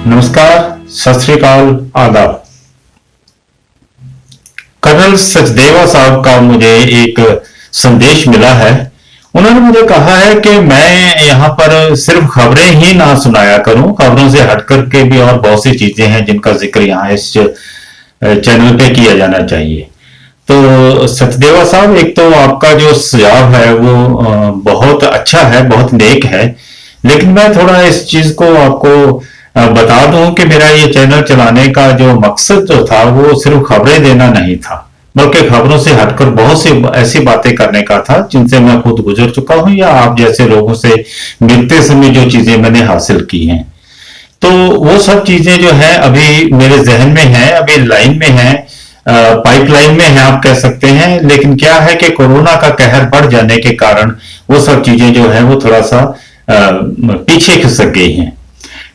नमस्कार, सत श्री अकाल, आदाब। कर्नल सचदेवा साहब का मुझे एक संदेश मिला है। उन्होंने मुझे कहा है कि मैं यहाँ पर सिर्फ खबरें ही ना सुनाया करूं, खबरों से हट करके भी और बहुत सी चीजें हैं जिनका जिक्र यहाँ इस चैनल पे किया जाना चाहिए। तो सचदेवा साहब, एक तो आपका जो सुझाव है वो बहुत अच्छा है, बहुत नेक है, लेकिन मैं थोड़ा इस चीज को आपको बता दूं कि मेरा ये चैनल चलाने का जो मकसद जो था वो सिर्फ खबरें देना नहीं था, बल्कि खबरों से हटकर बहुत सी ऐसी बातें करने का था जिनसे मैं खुद गुजर चुका हूं या आप जैसे लोगों से मिलते समय जो चीजें मैंने हासिल की हैं। तो वो सब चीजें जो है अभी मेरे जहन में है, अभी लाइन में है, पाइपलाइन में है आप कह सकते हैं। लेकिन क्या है कि कोरोना का कहर बढ़ जाने के कारण वो सब चीजें जो है वो थोड़ा सा पीछे खिसक गई हैं।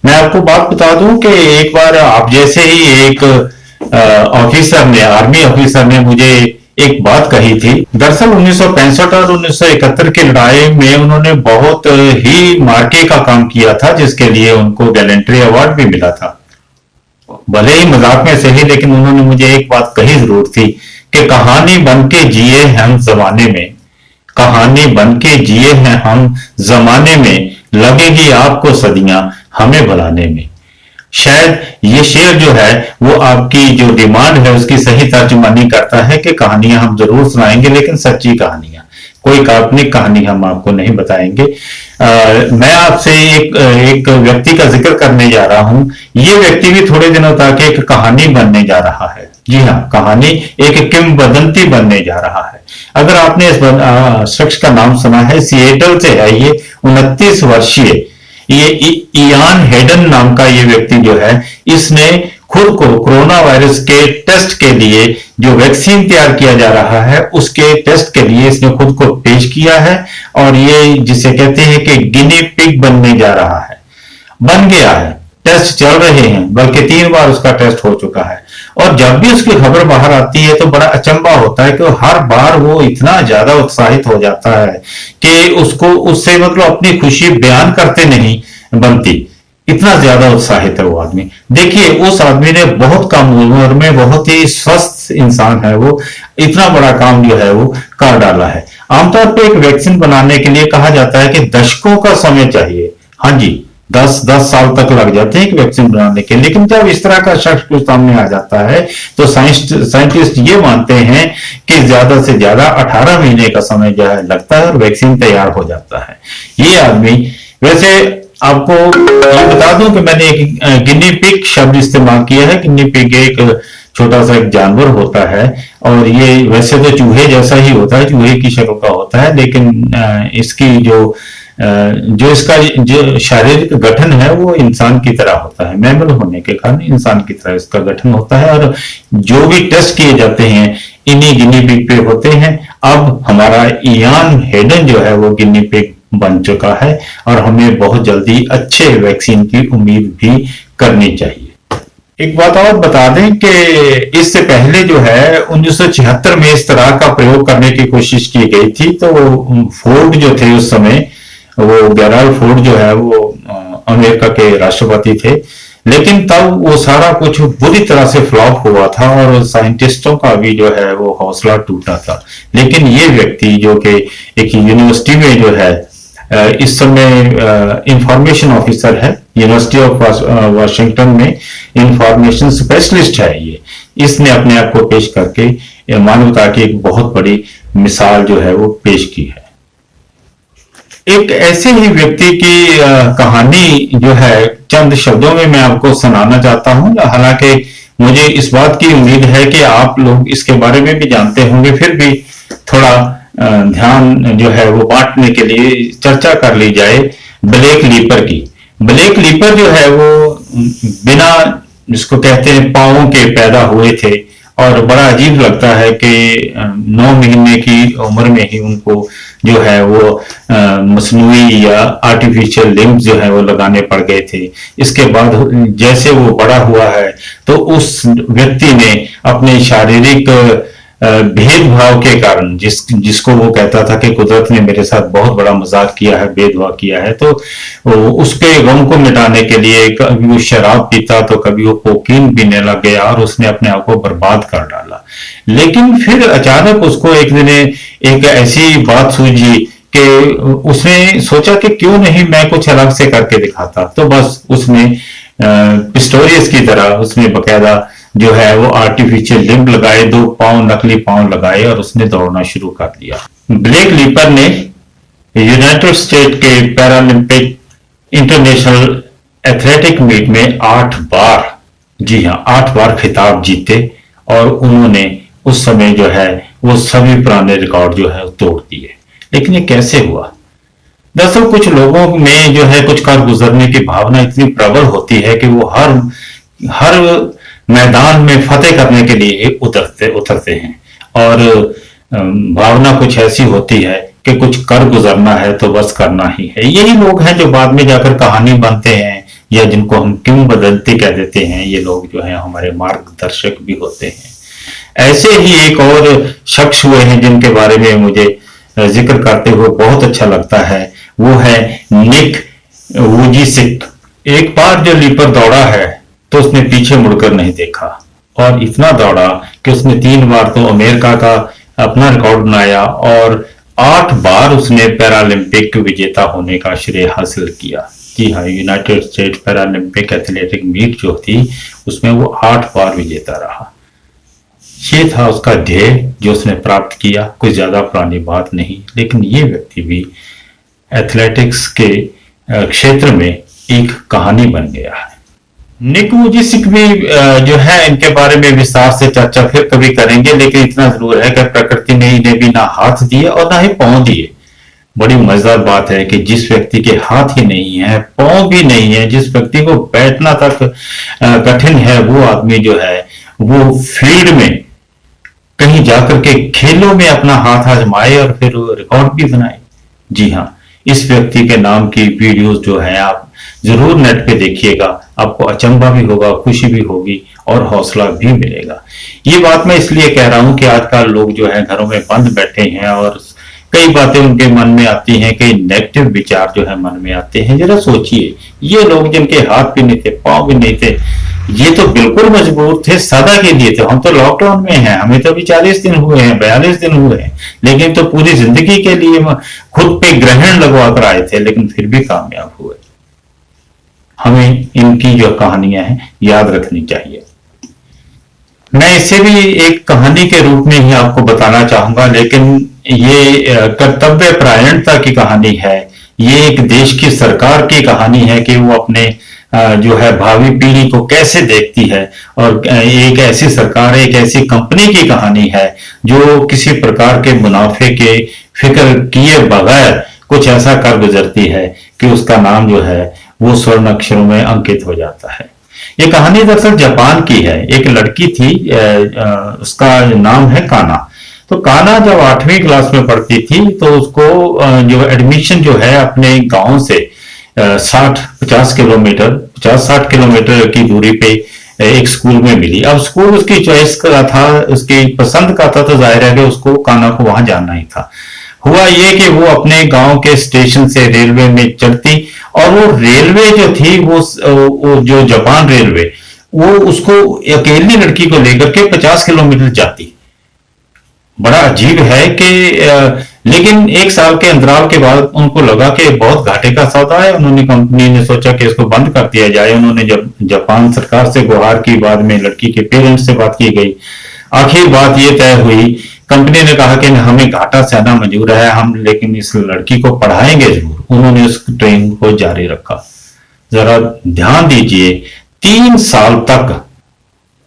मैं आपको बात बता दूं कि एक बार आप जैसे ही एक ऑफिसर ने, आर्मी ऑफिसर ने मुझे एक बात कही थी। दरअसल 1965 और 1971 की लड़ाई में उन्होंने बहुत ही मार्के का काम किया था, जिसके लिए उनको गैलेंट्री अवार्ड भी मिला था। भले ही मजाक में सही, लेकिन उन्होंने मुझे एक बात कही जरूर थी कि कहानी बन के जिए हम जमाने में, कहानी बन के जिए हैं हम जमाने में, लगेगी आपको सदियां हमें भुलाने में। शायद ये शेर जो है वो आपकी जो डिमांड है उसकी सही तर्जुमानी करता है कि कहानियां हम जरूर सुनाएंगे, लेकिन सच्ची कहानियां, कोई काल्पनिक कहानी हम आपको नहीं बताएंगे। मैं आपसे एक व्यक्ति का जिक्र करने जा रहा हूं। ये व्यक्ति भी थोड़े दिनों तक एक कहानी बनने जा रहा है। जी हाँ, कहानी एक किंवदंती बनने जा रहा है। अगर आपने इस शख्स का नाम सुना है, सिएटल से है ये, 29 वर्षीय ये इयान हेडन नाम का ये व्यक्ति जो है, इसने खुद को कोरोना वायरस के टेस्ट के लिए जो वैक्सीन तैयार किया जा रहा है उसके टेस्ट के लिए इसने खुद को पेश किया है, और ये जिसे कहते हैं कि गिनी पिग बनने जा रहा है। बन गया है, टेस्ट चल रहे हैं, बल्कि 3 बार उसका टेस्ट हो चुका है। और जब भी उसकी खबर बाहर आती है तो बड़ा अचंभा होता है कि हर बार वो इतना ज्यादा उत्साहित हो जाता है कि उसको उससे मतलब अपनी खुशी बयान करते नहीं बनती, इतना ज्यादा उत्साहित है वो आदमी। देखिए, उस आदमी ने बहुत कम उम्र में, बहुत ही स्वस्थ इंसान है वो, इतना बड़ा काम जो है वो कर डाला है। आमतौर पर एक वैक्सीन बनाने के लिए कहा जाता है कि दशकों का समय चाहिए। हाँ जी, 10 साल तक लग जाते हैं एक वैक्सीन बनाने के। लेकिन जब इस तरह का शख्स कुछ सामने आ जाता है तो साइंटिस्ट ये मानते हैं कि ज्यादा से ज्यादा 18 महीने का समय जो है लगता है और वैक्सीन तैयार हो जाता है। ये आदमी, वैसे आपको ये बता दूं कि मैंने एक गिनी पिग शब्द इस्तेमाल किया है। गिनी पिग एक छोटा सा एक जानवर होता है, और ये वैसे तो चूहे जैसा ही होता है, चूहे की शक्ल का होता है, लेकिन इसकी जो इसका जो शारीरिक गठन है वो इंसान की तरह होता है। मैमल होने के कारण इंसान की तरह इसका गठन होता है, और जो भी टेस्ट किए जाते हैं इन्हीं गिनी पिग पे होते हैं। अब हमारा इयान हेडन जो है वो गिनी पिग बन चुका है, और हमें बहुत जल्दी अच्छे वैक्सीन की उम्मीद भी करनी चाहिए। एक बात और बता दें कि इससे पहले जो है 1976 में इस तरह का प्रयोग करने की कोशिश की गई थी। तो फोर्ड जो थे उस समय, वो गेराल्ड फोर्ड जो है वो अमेरिका के राष्ट्रपति थे, लेकिन तब वो सारा कुछ बुरी तरह से फ्लॉप हुआ था और साइंटिस्टों का भी जो है वो हौसला टूटा था। लेकिन ये व्यक्ति जो कि एक यूनिवर्सिटी में जो है इस समय इंफॉर्मेशन ऑफिसर है, यूनिवर्सिटी ऑफ वाशिंगटन में इंफॉर्मेशन स्पेशलिस्ट है ये, इसने अपने आप को पेश करके मानवता की एक बहुत बड़ी मिसाल जो है वो पेश की है। एक ऐसे ही व्यक्ति की कहानी जो है चंद शब्दों में मैं आपको सुनाना चाहता हूं। हालांकि मुझे इस बात की उम्मीद है कि आप लोग इसके बारे में भी जानते होंगे, फिर भी थोड़ा ध्यान जो है वो बांटने के लिए चर्चा कर ली जाए ब्लैक लीपर की। ब्लैक लीपर जो है वो बिना, जिसको कहते हैं, पांवों के पैदा हुए थे, और बड़ा अजीब लगता है कि 9 महीने की उम्र में ही उनको जो है वो मसनूई या आर्टिफिशियल लिम्ब जो है वो लगाने पड़ गए थे। इसके बाद जैसे वो बड़ा हुआ है तो उस व्यक्ति ने अपने शारीरिक भेदभाव के कारण, जिसको वो कहता था कि कुदरत ने मेरे साथ बहुत बड़ा मजाक किया है, भेदभाव किया है, तो उसके गम को मिटाने के लिए कभी वो शराब पीता तो कभी वो कोकीन पीने लग गया और उसने अपने आप को बर्बाद कर डाला। लेकिन फिर अचानक उसको एक दिन एक ऐसी बात सूझी कि उसने सोचा कि क्यों नहीं मैं कुछ अलग से करके दिखाता। तो बस उसने पिस्टोरियस की तरह उसने बकायदा जो है वो आर्टिफिशियल लिम्ब लगाए, 2 पांव नकली पांव लगाए और उसने दौड़ना शुरू कर दिया। ब्लेक लीपर ने यूनाइटेड स्टेट के पैरालंपिक इंटरनेशनल एथलेटिक मीट में 8 बार, जी हाँ 8 बार खिताब जीते और उन्होंने उस समय जो है वो सभी पुराने रिकॉर्ड जो है तोड़ दिए। लेकिन ये कैसे हुआ? दरअसल कुछ लोगों में जो है कुछ कर गुजरने की भावना इतनी प्रबल होती है कि वो हर मैदान में फतेह करने के लिए उतरते हैं। और भावना कुछ ऐसी होती है कि कुछ कर गुजरना है तो बस करना ही है। यही लोग हैं जो बाद में जाकर कहानी बनते हैं या जिनको हम क्यों बदलते कह देते हैं। ये लोग जो है हमारे मार्गदर्शक भी होते हैं। ऐसे ही एक और शख्स हुए हैं जिनके बारे में मुझे जिक्र करते हुए बहुत अच्छा लगता है, वो है निक वुजिसिक। एक बार जो लीपर दौड़ा है तो उसने पीछे मुड़कर नहीं देखा और इतना दौड़ा कि उसने 3 बार तो अमेरिका का अपना रिकॉर्ड बनाया और 8 बार उसने पैरालंपिक विजेता होने का श्रेय हासिल किया। जी हाँ, United State Paralympic athletic meet जो थी उसमें वो 8 बार विजेता रहा। ये था उसका ध्येय जो उसने प्राप्त किया। कोई ज्यादा पुरानी बात नहीं, लेकिन ये व्यक्ति भी एथलेटिक्स के क्षेत्र में एक कहानी बन गया है। निक वुजिसिक भी जो है इनके बारे में विस्तार से चर्चा फिर कभी करेंगे, लेकिन इतना जरूर है कि प्रकृति ने इन्हें भी ना हाथ दिए और ना ही पांव दिए। बड़ी मजेदार बात है कि जिस व्यक्ति के हाथ ही नहीं है, पांव भी नहीं है, जिस व्यक्ति को बैठना तक कठिन है, वो आदमी जो है वो फील्ड में कहीं जाकर के खेलों में अपना हाथ आजमाए और फिर रिकॉर्ड भी बनाए। जी हाँ, इस व्यक्ति के नाम की वीडियोस जो है आप जरूर नेट पे देखिएगा। आपको अचंभा भी होगा, खुशी भी होगी और हौसला भी मिलेगा। ये बात मैं इसलिए कह रहा हूं कि आजकल लोग जो है घरों में बंद बैठे हैं और कई बातें उनके मन में आती हैं, कई नेगेटिव विचार जो है मन में आते हैं। जरा सोचिए, ये लोग जिनके हाथ भी नहीं थे, पांव भी नहीं थे, ये तो बिल्कुल मजबूर थे, सदा के लिए थे। हम तो लॉकडाउन में हैं, हमें तो अभी 40 दिन हुए हैं, 42 दिन हुए हैं, लेकिन तो पूरी जिंदगी के लिए खुद पे ग्रहण लगवा कर आए थे, लेकिन फिर भी कामयाब हुए। हमें इनकी जो कहानियां हैं याद रखनी चाहिए। मैं इसे भी एक कहानी के रूप में ही आपको बताना चाहूंगा, लेकिन ये कर्तव्य परायणता की कहानी है। ये एक देश की सरकार की कहानी है कि वो अपने जो है भावी पीढ़ी को कैसे देखती है, और एक ऐसी सरकार, एक ऐसी कंपनी की कहानी है जो किसी प्रकार के मुनाफे के फिक्र किए बगैर कुछ ऐसा कर गुजरती है कि उसका नाम जो है वो स्वर्ण अक्षरों में अंकित हो जाता है। ये कहानी दरअसल जापान की है। एक लड़की थी, उसका नाम है काना। तो काना जब 8वीं क्लास में पढ़ती थी तो उसको जो एडमिशन जो है अपने गांव से 50-60 किलोमीटर की दूरी पे एक स्कूल में मिली। अब स्कूल उसकी चॉइस का था, उसकी पसंद का था, तो जाहिर है कि उसको काना को वहां जाना ही था। हुआ ये कि वो अपने गांव के स्टेशन से रेलवे में चढ़ती और वो रेलवे जो थी वो जो जापान रेलवे, वो उसको अकेली लड़की को लेकर के 50 किलोमीटर जाती। बड़ा अजीब है कि लेकिन 1 साल के अंतराल के बाद उनको लगा कि बहुत घाटे का सौदा है। उन्होंने, कंपनी ने सोचा कि इसको बंद कर दिया जाए। उन्होंने जब जापान सरकार से गुहार की, बाद में लड़की के पेरेंट्स से बात की गई। आखिर बात ये तय हुई, कंपनी ने कहा कि हमें घाटा सहना मंजूर है, हम लेकिन इस लड़की को पढ़ाएंगे जरूर। उन्होंने उस ट्रेन को जारी रखा। जरा ध्यान दीजिए, 3 साल तक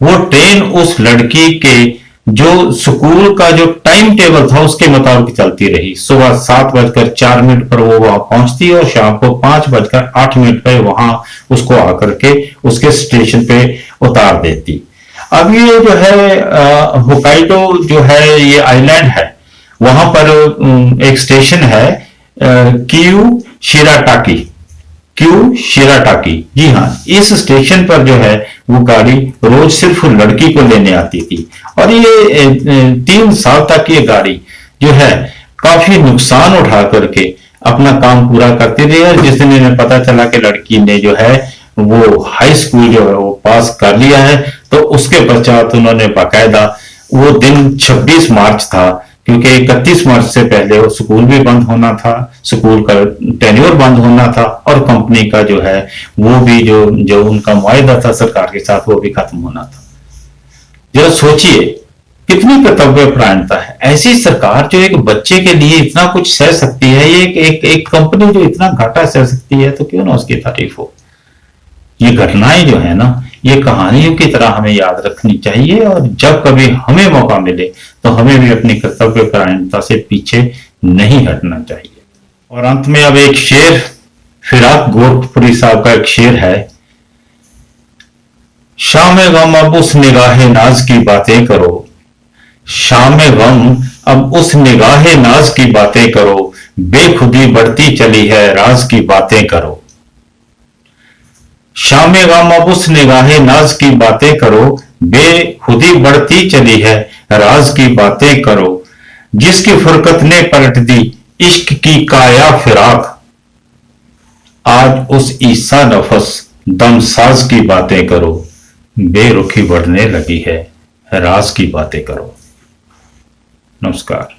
वो ट्रेन उस लड़की के जो स्कूल का जो टाइम टेबल था उसके मुताबिक चलती रही। सुबह 7:04 पर वो वहां पहुंचती और शाम को 5:08 पर वहां उसको आकर के उसके स्टेशन पे उतार देती। अब ये जो है होकाइडो जो है ये आइलैंड है, वहां पर एक स्टेशन है क्यू शिराटाकी। जी हाँ, इस स्टेशन पर जो है वो गाड़ी रोज सिर्फ लड़की को लेने आती थी। और ये 3 साल तक ये गाड़ी जो है काफी नुकसान उठा करके अपना काम पूरा करती रही। और जिस दिन इन्हें पता चला कि लड़की ने जो है वो हाई स्कूल जो है वो पास कर लिया है, तो उसके पश्चात उन्होंने बाकायदा, वो दिन 26 मार्च था, क्योंकि 31 मार्च से पहले वो स्कूल भी बंद होना था, स्कूल का टेन्योर बंद होना था, और कंपनी का जो है वो भी जो उनका मुआहदा था सरकार के साथ वो भी खत्म होना था। जरा सोचिए कितनी कर्तव्य परायणता है। ऐसी सरकार जो एक बच्चे के लिए इतना कुछ सह सकती है, ये एक कंपनी जो इतना घाटा सह सकती है, तो क्यों ना उसकी तारीफ हो। ये घटनाएं जो है ना, ये कहानियों की तरह हमें याद रखनी चाहिए, और जब कभी हमें मौका मिले तो हमें भी अपनी कर्तव्य परायणता से पीछे नहीं हटना चाहिए। और अंत में अब एक शेर, फिराक गोरखपुरी साहब का एक शेर है। शाम गम अब उस निगाहे नाज की बातें करो, शाम गम अब उस निगाहे नाज की बातें करो, बेखुदी बढ़ती चली है राज की बातें करो। शाम गम अब उस निगाहे नाज की बातें करो, बेखुदी बढ़ती चली है राज की बातें करो। जिसकी फुरकत ने पलट दी इश्क की काया फिराक, आज उस ईसा नफस दमसाज की बातें करो। बेरुखी बढ़ने लगी है राज की बातें करो। नमस्कार।